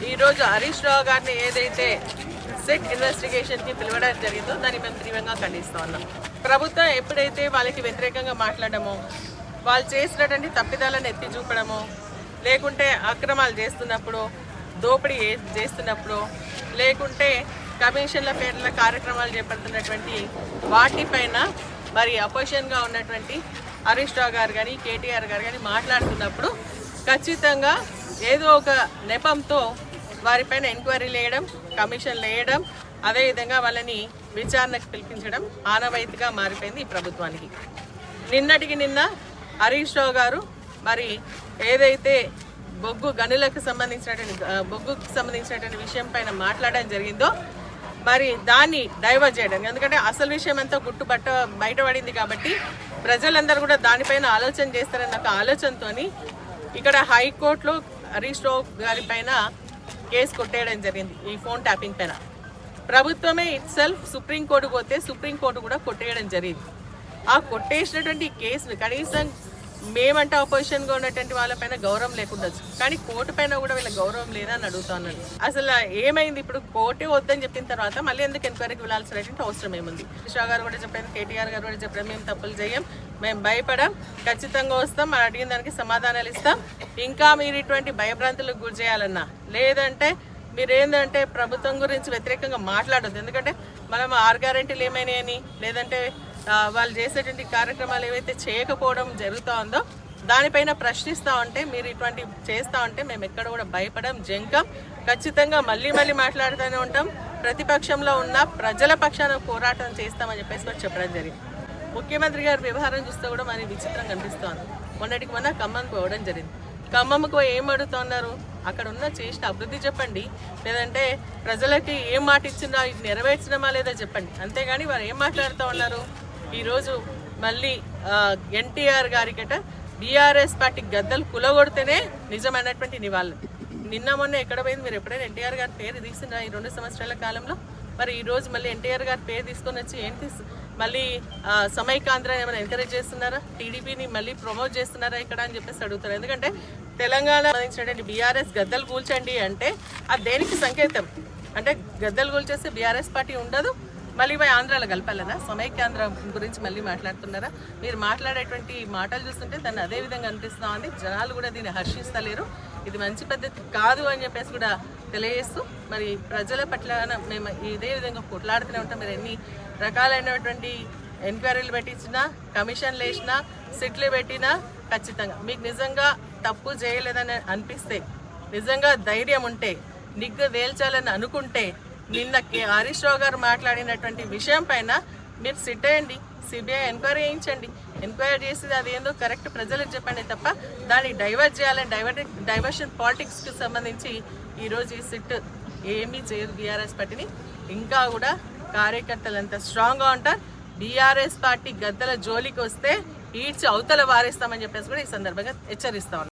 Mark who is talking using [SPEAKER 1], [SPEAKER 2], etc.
[SPEAKER 1] ఈరోజు హరీష్ రావు గారిని ఏదైతే సిట్ ఇన్వెస్టిగేషన్కి పిలవడం జరిగిందో దాన్ని మేము తీవ్రంగా ఖండిస్తూ ఉన్నాం. ప్రభుత్వం ఎప్పుడైతే వాళ్ళకి వ్యతిరేకంగా మాట్లాడమో, వాళ్ళు చేసినటువంటి తప్పిదాలను ఎత్తి చూపడమో, లేకుంటే అక్రమాలు చేస్తున్నప్పుడు, దోపిడీ చేస్తున్నప్పుడు, లేకుంటే కమిషన్ల పేర్ల కార్యక్రమాలు చేపడుతున్నటువంటి వాటిపైన మరి అపోజిషన్గా ఉన్నటువంటి హరీష్ రావు గారు కానీ కేటీఆర్ గారు కానీ మాట్లాడుతున్నప్పుడు ఖచ్చితంగా ఏదో ఒక నెపంతో వారిపైన ఎంక్వైరీలు వేయడం, కమిషన్లు వేయడం, అదేవిధంగా వాళ్ళని విచారణకు పిలిపించడం ఆనవాయితీగా మారిపోయింది ఈ ప్రభుత్వానికి. నిన్నటికి నిన్న హరీష్ రావు గారు మరి ఏదైతే బొగ్గుకు సంబంధించినటువంటి విషయం పైన మాట్లాడడం జరిగిందో మరి దాన్ని డైవర్ట్ చేయడం, ఎందుకంటే అసలు విషయం అంతా బయటపడింది కాబట్టి ప్రజలందరూ కూడా దానిపైన ఆలోచన చేస్తారన్న ఒక ఆలోచనతో ఇక్కడ హైకోర్టులో హరీష్ రావు గారి పైన కేసు కొట్టేయడం జరిగింది. ఈ ఫోన్ ట్యాపింగ్ పైన ప్రభుత్వమే ఇట్సెల్ఫ్ సుప్రీంకోర్టు పోతే సుప్రీంకోర్టు కూడా కొట్టేయడం జరిగింది. ఆ కొట్టేసినటువంటి కేసును కనీసం మేమంటే అపోజిషన్గా ఉన్నటువంటి వాళ్ళపైన గౌరవం లేకుండొచ్చు, కానీ కోర్టు పైన కూడా వీళ్ళ గౌరవం లేదని అడుగుతున్నాను. అసలు ఏమైంది? ఇప్పుడు కోర్టే వద్దని చెప్పిన తర్వాత మళ్ళీ ఎందుకు ఎంక్వైరీకి వెళ్ళాల్సినటువంటి అవసరం ఏముంది? షా గారు కూడా చెప్పారు, కేటీఆర్ గారు కూడా చెప్పారు, మేము తప్పులు చేయం, మేము భయపడాం, ఖచ్చితంగా వస్తాం, మనం అడిగిన దానికి సమాధానాలు ఇస్తాం. ఇంకా మీరు ఇటువంటి భయభ్రాంతులకు గురి చేయాలన్నా, లేదంటే మీరేందంటే ప్రభుత్వం గురించి వ్యతిరేకంగా మాట్లాడొద్దు. ఎందుకంటే మనం 6 గ్యారెంటీలు ఏమైనాయని, లేదంటే వాళ్ళు చేసేటువంటి కార్యక్రమాలు ఏవైతే చేయకపోవడం జరుగుతూ ఉందో దానిపైన ప్రశ్నిస్తూ ఉంటే, మీరు ఇటువంటి చేస్తూ ఉంటే మేము ఎక్కడ కూడా భయపడం, జంకం, ఖచ్చితంగా మళ్ళీ మాట్లాడుతూనే ఉంటాం. ప్రతిపక్షంలో ఉన్న ప్రజల పక్షాన పోరాటం చేస్తామని చెప్పేసి కూడా చెప్పడం జరిగింది. ముఖ్యమంత్రి గారి వ్యవహారం చూస్తే కూడా మరి విచిత్రంగా కనిపిస్తోంది. మొన్నటికి మొన్న ఖమ్మంకి పోవడం జరిగింది. ఖమ్మంకు ఏం అడుగుతున్నారు? అక్కడ ఉన్న చేసిన అభివృద్ధి చెప్పండి, లేదంటే ప్రజలకి ఏం మాట ఇచ్చినా ఇది నెరవేర్చినమా లేదా చెప్పండి. అంతేగాని వారు ఏం మాట్లాడుతూ ఉన్నారు? ఈరోజు మళ్ళీ ఎన్టీఆర్ గారికట బీఆర్ఎస్ పార్టీ గద్దలు కులగొడితేనే నిజమైనటువంటి నివాళులు. నిన్న మొన్న ఎక్కడ పోయింది? మీరు ఎప్పుడైనా ఎన్టీఆర్ గారి పేరు తీసినా ఈ 2 సంవత్సరాల కాలంలో? మరి ఈరోజు మళ్ళీ ఎన్టీఆర్ గారి పేరు తీసుకొని వచ్చి ఏంటి మళ్ళీ సమైకాంధ్ర ఏమైనా ఎంకరేజ్ చేస్తున్నారా? టీడీపీని మళ్ళీ ప్రమోట్ చేస్తున్నారా ఇక్కడ అని చెప్పేసి అడుగుతారు. ఎందుకంటే తెలంగాణ సంబంధించినటువంటి బీఆర్ఎస్ గద్దలు కూల్చండి అంటే అది దేనికి సంకేతం? అంటే గద్దలు కూల్చేస్తే బీఆర్ఎస్ పార్టీ ఉండదు, మళ్ళీ పోయి ఆంధ్రాలో కలపాలనా? సమైక్యాంధ్ర గురించి మళ్ళీ మాట్లాడుతున్నారా? మీరు మాట్లాడేటువంటి మాటలు చూస్తుంటే దాన్ని అదే విధంగా అనిపిస్తూ ఉంది. జనాలు కూడా దీన్ని హర్షిస్తలేరు. ఇది మంచి పద్ధతి కాదు అని చెప్పేసి కూడా తెలియజేస్తూ మరి ప్రజల పట్ల మేము ఇదే విధంగా కొట్లాడుతూనే ఉంటాం. మీరు ఎన్ని రకాలైనటువంటి ఎంక్వైరీలు పెట్టించినా, కమిషన్లు వేసినా, సిట్లు పెట్టినా ఖచ్చితంగా మీకు నిజంగా తప్పు చేయలేదని అనిపిస్తే, నిజంగా ధైర్యం ఉంటే, నిగ్గు తేల్చాలని అనుకుంటే నిన్న హరీష్ రావు గారు మాట్లాడినటువంటి విషయం పైన మీరు సిట్ అయ్యండి, సిబిఐ ఎంక్వైరీ చేయించండి. ఎంక్వైరీ చేసి అది ఏందో కరెక్ట్ ప్రజలకు చెప్పండి తప్ప దాన్ని డైవర్ట్ చేయాలని డైవర్షన్ పాలిటిక్స్కి సంబంధించి ఈరోజు ఈ సిట్ ఏమీ చేయదు బీఆర్ఎస్ పార్టీని. ఇంకా కూడా కార్యకర్తలు అంతా స్ట్రాంగ్గా ఉంటారు. బీఆర్ఎస్ పార్టీ గద్దల జోలికి వస్తే ఈడ్చి అవతల వారేస్తామని చెప్పేసి కూడా ఈ సందర్భంగా హెచ్చరిస్తా ఉన్నాం.